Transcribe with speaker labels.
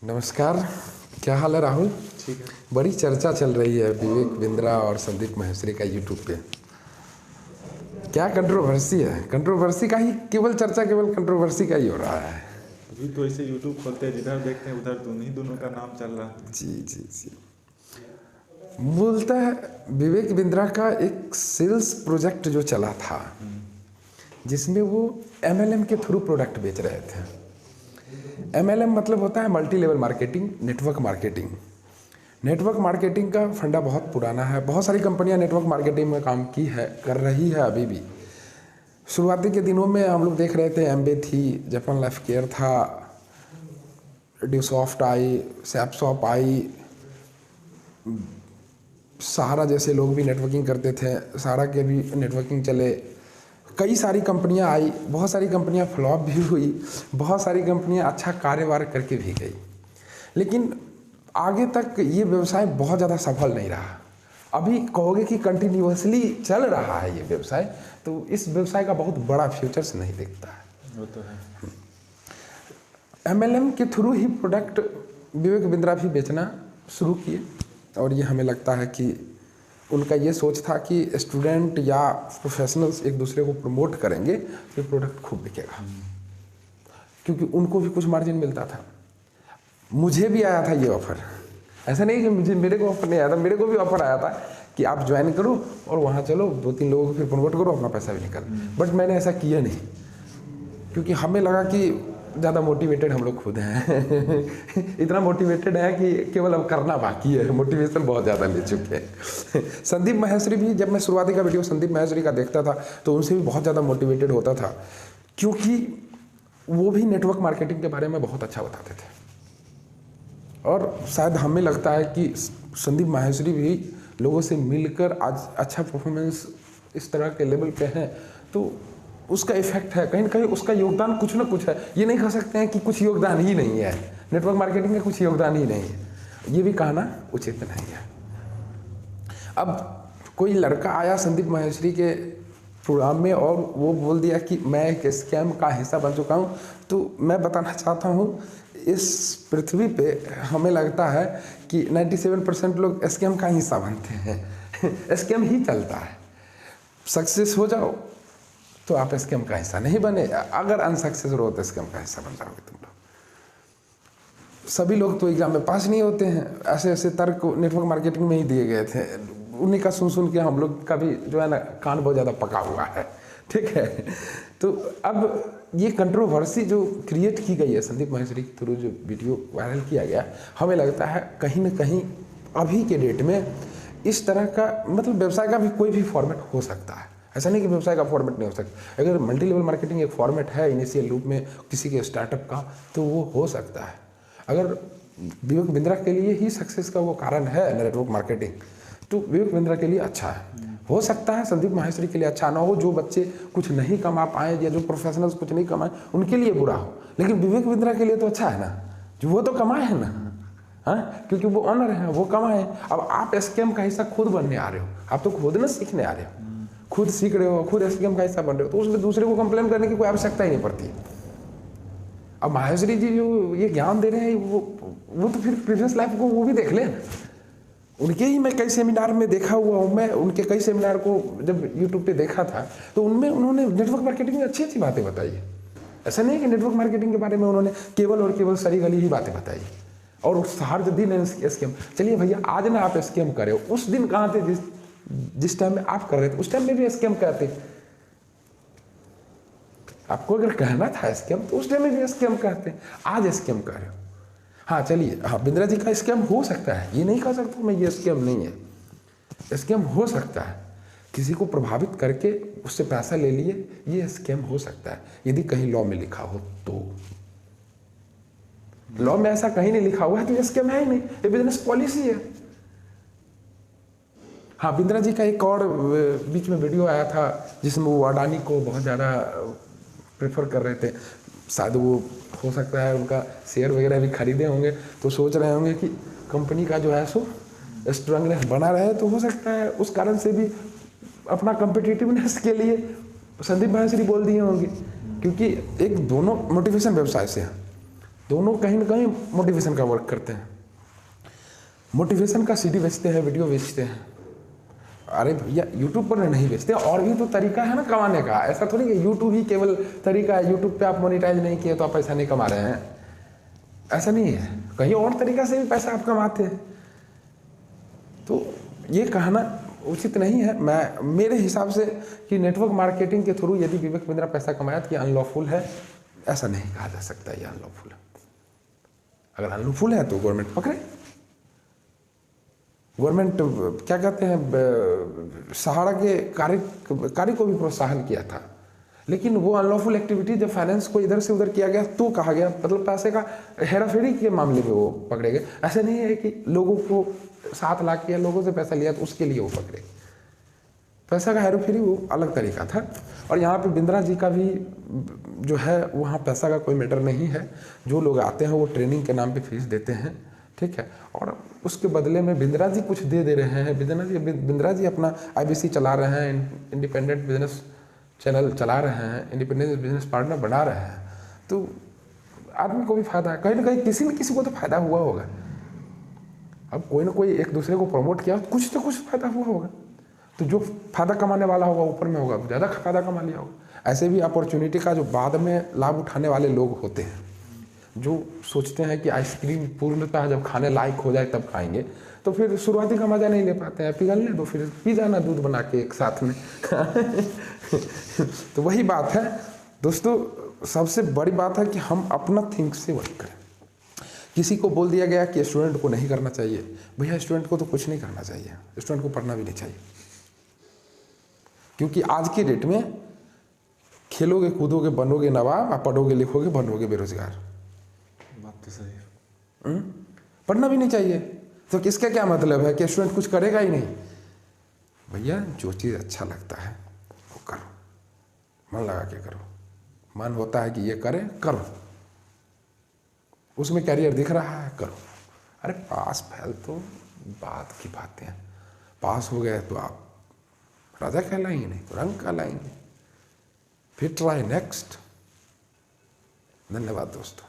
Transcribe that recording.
Speaker 1: नमस्कार। क्या हाल है राहुल?
Speaker 2: ठीक है।
Speaker 1: बड़ी चर्चा चल रही है विवेक बिंद्रा और संदीप माहेश्वरी का यूट्यूब पे। क्या कंट्रोवर्सी है? कंट्रोवर्सी का ही केवल चर्चा, केवल कंट्रोवर्सी का ही हो रहा है।
Speaker 2: अभी तो ऐसे यूट्यूब खोलते हैं, जिधर देखते हैं उधर उन्हीं दोनों का नाम चल रहा है।
Speaker 1: जी जी जी। मूलतः विवेक बिंद्रा का एक सेल्स प्रोजेक्ट जो चला था, जिसमें वो MLM के थ्रू प्रोडक्ट बेच रहे थे। MLM मतलब होता है multi level marketing, network marketing. Network marketing का फंडा बहुत पुराना है। बहुत सारी कंपनियां नेटवर्क मार्केटिंग में काम की है, कर रही है अभी भी। शुरुआती के दिनों में हम लोग देख रहे थे, एम्बे थी, जापान लाइफ केयर था, ड्यूसॉफ्ट आई, सैपसॉप आई, सहारा जैसे लोग भी नेटवर्किंग करते थे, सहारा के भी नेटवर्किंग चले। कई सारी कंपनियां आई, बहुत सारी कंपनियां फ्लॉप भी हुई, बहुत सारी कंपनियां अच्छा कार्यवार करके भी गई, लेकिन आगे तक ये व्यवसाय बहुत ज़्यादा सफल नहीं रहा। अभी कहोगे कि कंटिन्यूअसली चल रहा है ये व्यवसाय, तो इस व्यवसाय का बहुत बड़ा फ्यूचर्स नहीं दिखता है।
Speaker 2: वो तो है।
Speaker 1: MLM के थ्रू ही प्रोडक्ट विवेक बिंद्रा भी बेचना शुरू किए, और ये हमें लगता है कि उनका ये सोच था कि स्टूडेंट या प्रोफेशनल्स एक दूसरे को प्रमोट करेंगे तो प्रोडक्ट खूब बिकेगा, क्योंकि उनको भी कुछ मार्जिन मिलता था। मुझे भी आया था ये ऑफ़र, ऐसा नहीं कि मेरे को ऑफ़र नहीं आया था, मेरे को भी ऑफ़र आया था कि आप ज्वाइन करो और वहाँ चलो, 2-3 लोगों को फिर प्रमोट करो, अपना पैसा भी निकल। बट मैंने ऐसा किया नहीं, क्योंकि हमें लगा कि ज़्यादा मोटिवेटेड हम लोग खुद हैं। इतना मोटिवेटेड है कि केवल अब करना बाकी है, मोटिवेशन बहुत ज़्यादा ले चुके हैं। संदीप माहेश्वरी भी, जब मैं शुरुआती का वीडियो संदीप माहेश्वरी का देखता था तो उनसे भी बहुत ज़्यादा मोटिवेटेड होता था, क्योंकि वो भी नेटवर्क मार्केटिंग के बारे में बहुत अच्छा बताते थे। और शायद हमें लगता है कि संदीप माहेश्वरी भी लोगों से मिलकर आज अच्छा परफॉर्मेंस इस तरह के लेवल पे हैं, तो उसका इफेक्ट है, कहीं ना कहीं उसका योगदान कुछ ना कुछ है। ये नहीं कह सकते हैं कि कुछ योगदान ही नहीं है, नेटवर्क मार्केटिंग में कुछ योगदान ही नहीं है, ये भी कहना उचित नहीं है। अब कोई लड़का आया संदीप माहेश्वरी के प्रोग्राम में और वो बोल दिया कि मैं एक स्कैम का हिस्सा बन चुका हूँ, तो मैं बताना चाहता हूँ, इस पृथ्वी पे हमें लगता है कि 97% लोग स्कैम का हिस्सा बनते हैं। स्कैम ही चलता है। सक्सेस हो जाओ तो आप स्कैम का हिस्सा नहीं बने, अगर अनसक्सेस हो तो स्कैम का हिस्सा बन जाओगे तुम लोग। सभी लोग तो एग्जाम में पास नहीं होते हैं। ऐसे ऐसे तर्क नेटवर्क मार्केटिंग में ही दिए गए थे, उन्हीं का सुन सुन के हम लोग का भी जो है ना कान बहुत ज़्यादा पका हुआ है। ठीक है, तो अब ये कंट्रोवर्सी जो क्रिएट की गई है संदीप माहेश्वरी के थ्रू, जो वीडियो वायरल किया गया, हमें लगता है कहीं ना कहीं अभी के डेट में इस तरह का मतलब व्यवसाय का भी कोई भी फॉर्मेट हो सकता है। ऐसा नहीं कि व्यवसाय का फॉर्मेट नहीं हो सकता। अगर मल्टी लेवल मार्केटिंग एक फॉर्मेट है इनिशियल रूप में किसी के स्टार्टअप का, तो वो हो सकता है। अगर विवेक बिंद्रा के लिए ही सक्सेस का वो कारण है नेटवर्क मार्केटिंग, तो विवेक बिंद्रा के लिए अच्छा है। हो सकता है संदीप माहेश्वरी के लिए अच्छा ना हो, जो बच्चे कुछ नहीं कमा पाए या जो प्रोफेशनल्स कुछ नहीं कमाए उनके लिए बुरा हो, लेकिन विवेक बिंद्रा के लिए तो अच्छा है ना, जो वो तो कमाए है ना। हाँ, क्योंकि वो ऑनर है, वो कमाए। अब आप स्कैम का हिस्सा खुद बनने आ रहे हो, आप तो खुद ना सीखने आ रहे हो, खुद सीख रहे हो, खुद स्कैम का हिस्सा बन रहे हो, तो उसमें दूसरे को कंप्लेन करने की कोई आवश्यकता ही नहीं पड़ती। अब माहेश्वरी जी जो ये ज्ञान दे रहे हैं, वो तो फिर प्रीवियस लाइफ को वो भी देख ले। उनके ही मैं कई सेमिनार में देखा हुआ हूँ, मैं उनके कई सेमिनार को जब यूट्यूब पे देखा था, तो उनमें उन्होंने नेटवर्क मार्केटिंग में अच्छी अच्छी बातें बताई है। ऐसा नहीं है कि नेटवर्क मार्केटिंग के बारे में उन्होंने केवल और केवल सरी गली ही बातें बताई और हर दिन स्कैम। चलिए भैया, आज ना आप स्कैम कर रहे हो, उस दिन कहाँ थे जिस टाइम में आप कर रहे थे? उस टाइम में भी स्कैम कहते। आपको अगर कहना था स्कैम, तो उस टाइम में भी स्कैम कहते। आज स्कैम कर रहे हो। हाँ चलिए, हाँ बिंद्रा जी का स्कैम हो सकता है, ये नहीं कह सकता मैं ये स्कैम नहीं है। स्कैम हो सकता है, किसी को प्रभावित करके उससे पैसा ले लिए, ये स्कैम हो सकता है, यदि कहीं लॉ में लिखा हो तो। लॉ में ऐसा कहीं नहीं लिखा हुआ है तो ये स्कैम है ही नहीं, ये बिजनेस पॉलिसी है। हाँ, बिंद्रा जी का एक और बीच में वीडियो आया था जिसमें वो अडानी को बहुत ज़्यादा प्रेफर कर रहे थे। शायद वो हो सकता है उनका शेयर वगैरह भी खरीदे होंगे, तो सोच रहे होंगे कि कंपनी का जो है सो स्ट्रांगनेस बना रहे, तो हो सकता है उस कारण से भी अपना कम्पिटिटिवनेस के लिए संदीप माहेश्वरी बोल दिए होंगे, क्योंकि एक दोनों मोटिवेशन व्यवसाय से हैं। दोनों कहीं ना कहीं मोटिवेशन का वर्क करते हैं। मोटिवेशन का सीडी बेचते हैं, वीडियो बेचते हैं। अरे भैया यूट्यूब पर नहीं बेचते, और भी तो तरीका है ना कमाने का। ऐसा थोड़ी कि यूट्यूब ही केवल तरीका है, यूट्यूब पे आप मोनेटाइज नहीं किए तो आप पैसा नहीं कमा रहे हैं, ऐसा नहीं है। कहीं और तरीका से भी पैसा आप कमाते हैं। तो ये कहना उचित नहीं है मेरे हिसाब से कि नेटवर्क मार्केटिंग के थ्रू यदि विवेक बिंद्रा पैसा कमाया तो ये अनलॉफुल है, ऐसा नहीं कहा जा सकता ये अनलॉफुल है। अगर अनलॉफुल है तो गवर्नमेंट पकड़े। गवर्नमेंट क्या कहते हैं, सहारा के कार्य को भी प्रोत्साहन किया था, लेकिन वो अनलॉफुल एक्टिविटी जब फाइनेंस को इधर से उधर किया गया तो कहा गया, मतलब पैसे का हेराफेरी के मामले में वो पकड़े गए। ऐसा नहीं है कि लोगों को 7 लाख किया, लोगों से पैसा लिया तो उसके लिए वो पकड़े। पैसा का हेराफेरी वो अलग तरीका था। और यहाँ पे बिंद्रा जी का भी जो है, वहाँ पैसा का कोई मैटर नहीं है। जो लोग आते हैं वो ट्रेनिंग के नाम पे फीस देते हैं, ठीक है, और उसके बदले में बिंद्रा जी कुछ दे रहे हैं। बिंद्रा जी अपना IBC चला रहे हैं, इंडिपेंडेंट बिजनेस चैनल चला रहे हैं, इंडिपेंडेंट बिजनेस पार्टनर बना रहे हैं, तो आदमी को भी फायदा है। कहीं ना कहीं किसी न किसी को तो फायदा हुआ होगा। अब कोई ना कोई एक दूसरे को प्रमोट किया, कुछ तो कुछ फायदा हुआ होगा। तो जो फायदा कमाने वाला होगा ऊपर में होगा, ज़्यादा फायदा कमा लिया होगा। ऐसे भी अपॉर्चुनिटी का जो बाद में लाभ उठाने वाले लोग होते हैं, जो सोचते हैं कि आइसक्रीम पूर्णतः जब खाने लायक हो जाए तब खाएंगे, तो फिर शुरुआती का मज़ा नहीं ले पाते हैं। पिघलने दो, फिर पी जाना दूध बना के एक साथ में। तो वही बात है दोस्तों, सबसे बड़ी बात है कि हम अपना थिंक से वर्क करें। किसी को बोल दिया गया कि स्टूडेंट को नहीं करना चाहिए, भैया स्टूडेंट को तो कुछ नहीं करना चाहिए, स्टूडेंट को पढ़ना भी नहीं चाहिए। क्योंकि आज की डेट में खेलोगे कूदोगे बनोगे नवाब, आप पढ़ोगे लिखोगे बनोगे बेरोजगार।
Speaker 2: बात तो सही है।
Speaker 1: पढ़ना भी नहीं चाहिए तो किसका क्या मतलब है कि स्टूडेंट कुछ करेगा ही नहीं। भैया जो चीज़ अच्छा लगता है वो करो, मन लगा के करो। मन होता है कि ये करें, करो, उसमें कैरियर दिख रहा है, करो। अरे पास फैल तो बात की बातें हैं। पास हो गए तो आप राजा कहलाएंगे, नहीं तो रंग कहलाएंगे। फिर ट्राई नेक्स्ट। धन्यवाद दोस्तों।